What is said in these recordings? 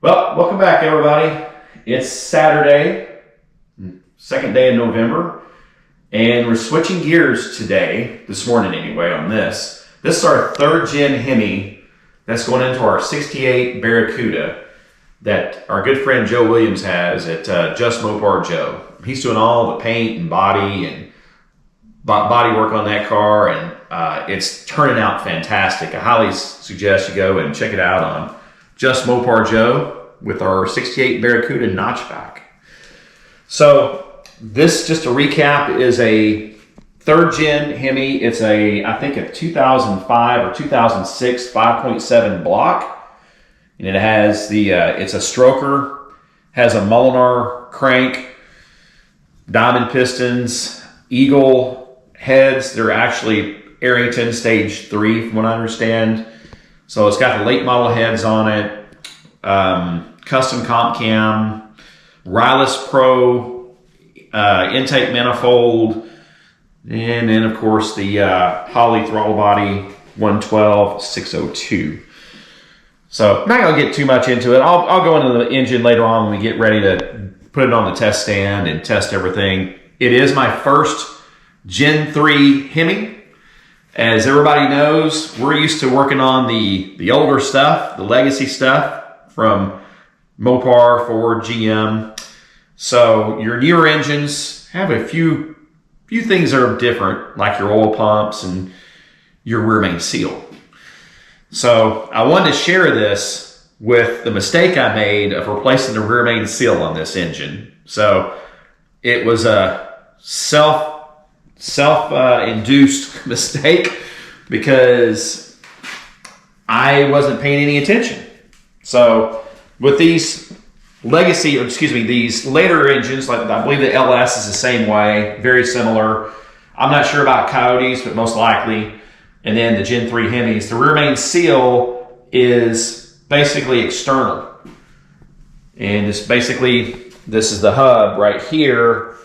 Well, welcome back, everybody. It's Saturday, second day of November, and we're switching gears today, this morning anyway, on this. This is our third gen Hemi that's going into our 68 Barracuda that our good friend Joe Williams has at Just Mopar Joe. He's doing all the paint and body work on that car, and it's turning out fantastic. I highly suggest you go and check it out on Just Mopar Joe with our 68 Barracuda notchback. So this, just to recap, is a third gen Hemi. It's I think a 2005 or 2006 5.7 block, and it has it's a stroker, has a Molinar crank, diamond pistons, Eagle heads. They're actually Arrington stage 3 from what I understand. So it's got the late model heads on it. Custom comp cam, Rilus Pro intake manifold, and then of course the Holley throttle body 112/602. So I'm not going to get too much into it. I'll go into the engine later on when we get ready to put it on the test stand and test everything. It is my first Gen 3 Hemi. As everybody knows, we're used to working on the older stuff, the legacy stuff from Mopar, Ford, GM. So your newer engines have a few things that are different, like your oil pumps and your rear main seal. So I wanted to share this with the mistake I made of replacing the rear main seal on this engine. So it was a self-induced mistake because I wasn't paying any attention. So with these these later engines, like I believe the LS is the same way, very similar. I'm not sure about Coyotes, but most likely. And then the Gen 3 Hemis, the rear main seal is basically external. And it's basically, this is the hub right here,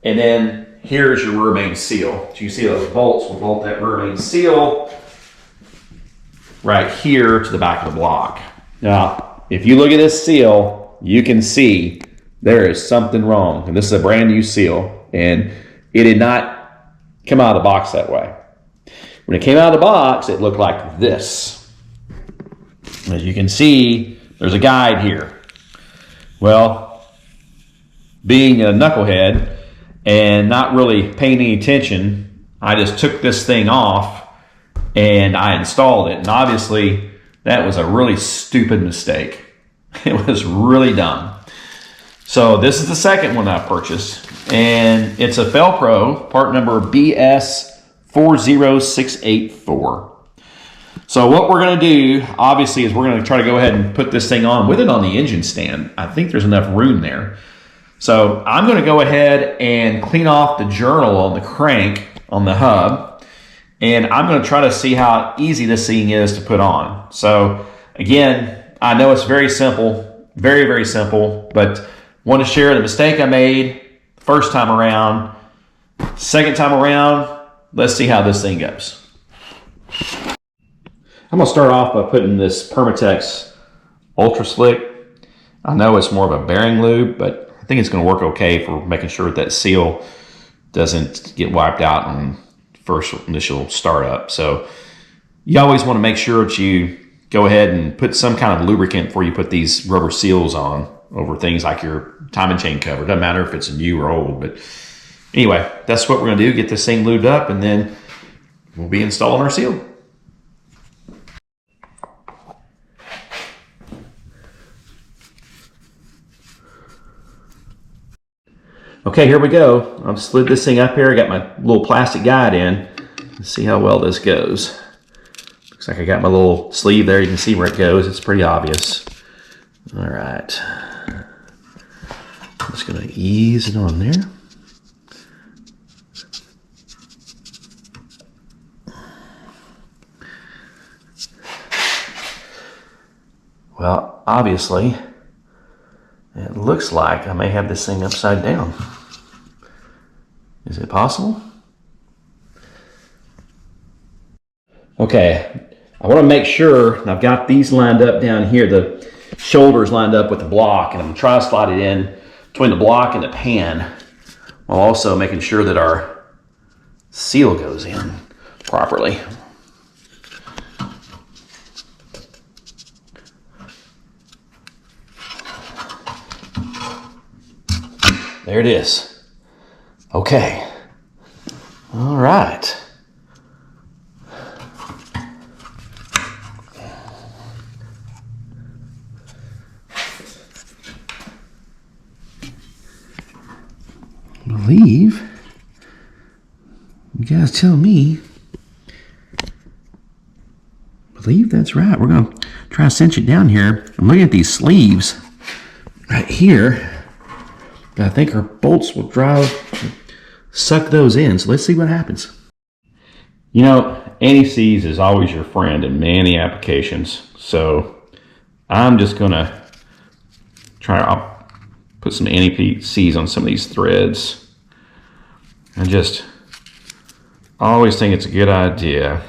and then here's your rear main seal. So you see those bolts will bolt that rear main seal right here to the back of the block. Now, if you look at this seal, you can see there is something wrong. And this is a brand new seal, and it did not come out of the box that way. When it came out of the box, it looked like this. As you can see, there's a guide here. Well, being a knucklehead and not really paying any attention, I just took this thing off and I installed it. And obviously, that was a really stupid mistake. It was really dumb. So this is the second one I purchased, and it's a Felpro, part number BS40684. So what we're going to do, obviously, is we're going to try to go ahead and put this thing on with it on the engine stand. I think there's enough room there. So I'm going to go ahead and clean off the journal on the crank on the hub, and I'm going to try to see how easy this thing is to put on. So again, I know it's very simple, very, very simple, but want to share the mistake I made first time around. Second time around, let's see how this thing goes. I'm going to start off by putting this Permatex Ultra Slick. I know it's more of a bearing lube, but I think it's going to work okay for making sure that seal doesn't get wiped out on first initial startup. So you always want to make sure that you go ahead and put some kind of lubricant before you put these rubber seals on over things like your timing chain cover. Doesn't matter if it's new or old, but anyway, that's what we're going to do. Get this thing lubed up, and then we'll be installing our seal. Okay, here we go. I've slid this thing up here. I got my little plastic guide in. Let's see how well this goes. Looks like I got my little sleeve there. You can see where it goes. It's pretty obvious. All right. I'm just going to ease it on there. Well, obviously, it looks like I may have this thing upside down. Is it possible? Okay, I want to make sure I've got these lined up down here. shoulders lined up with the block, and I'm trying to slide it in between the block and the pan, while also making sure that our seal goes in properly. There it is. Okay. All right. I believe, you guys tell me, I believe that's right. We're going to try to cinch it down here. I'm looking at these sleeves right here. I think our bolts will suck those in. So let's see what happens. You know, anti-seize is always your friend in many applications. So I'm just going to I'll put some anti-seize on some of these threads. I just always think it's a good idea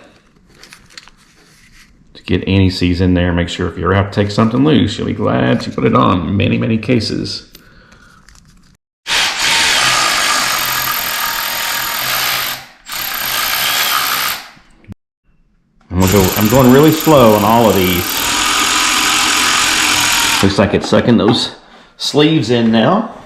to get anti-seize in there. Make sure if you ever have to take something loose, you'll be glad to put it on in many, many cases. I'm going really slow on all of these. Looks like it's sucking those sleeves in now.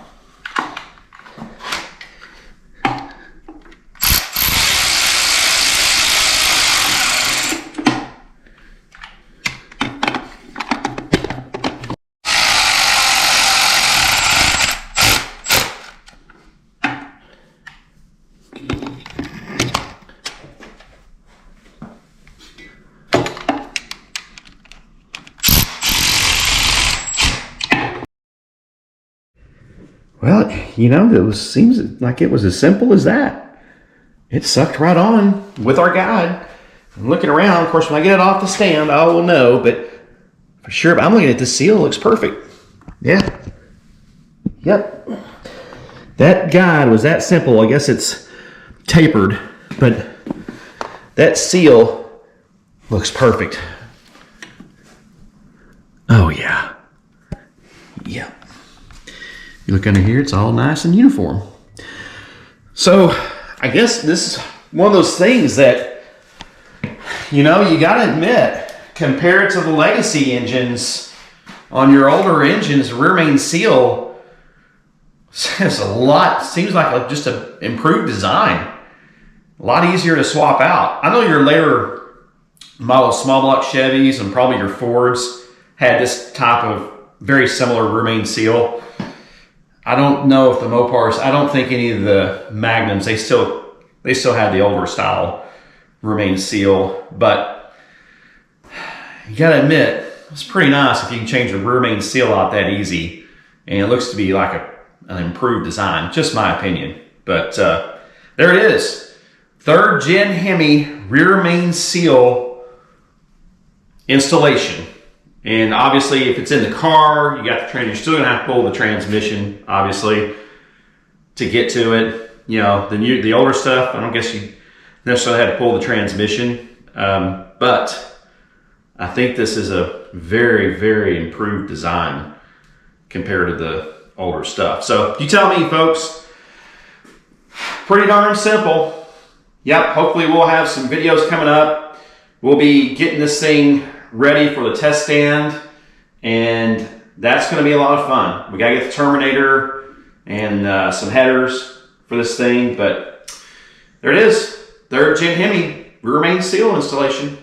Well, you know, seems like it was as simple as that. It sucked right on with our guide. I'm looking around, of course, when I get it off the stand, I will know, but for sure, but I'm looking at the seal, it looks perfect. Yeah. Yep. That guide was that simple. I guess it's tapered, but that seal looks perfect. Oh, yeah. Yep. You look under here, it's all nice and uniform. So I guess this is one of those things that, you know, you got to admit, compared to the legacy engines on your older engines, rear main seal is a lot, seems like just an improved design. A lot easier to swap out. I know your later model small block Chevys and probably your Fords had this type of very similar rear main seal. I don't know if the Mopars, I don't think any of the Magnums, they still had the older style rear main seal, but you gotta admit, it's pretty nice if you can change the rear main seal out that easy, and it looks to be like an improved design, just my opinion. But there it is, 3rd gen Hemi rear main seal installation. And obviously, if it's in the car, you got the trans. You're still gonna have to pull the transmission, obviously, to get to it. You know, the older stuff, I don't guess you necessarily had to pull the transmission, but I think this is a very, very improved design compared to the older stuff. So you tell me, folks. Pretty darn simple. Yep. Hopefully, we'll have some videos coming up. We'll be getting this thing ready for the test stand, and that's going to be a lot of fun. We got to get the Terminator and some headers for this thing, but there it is, 3rd gen Hemi rear main seal installation.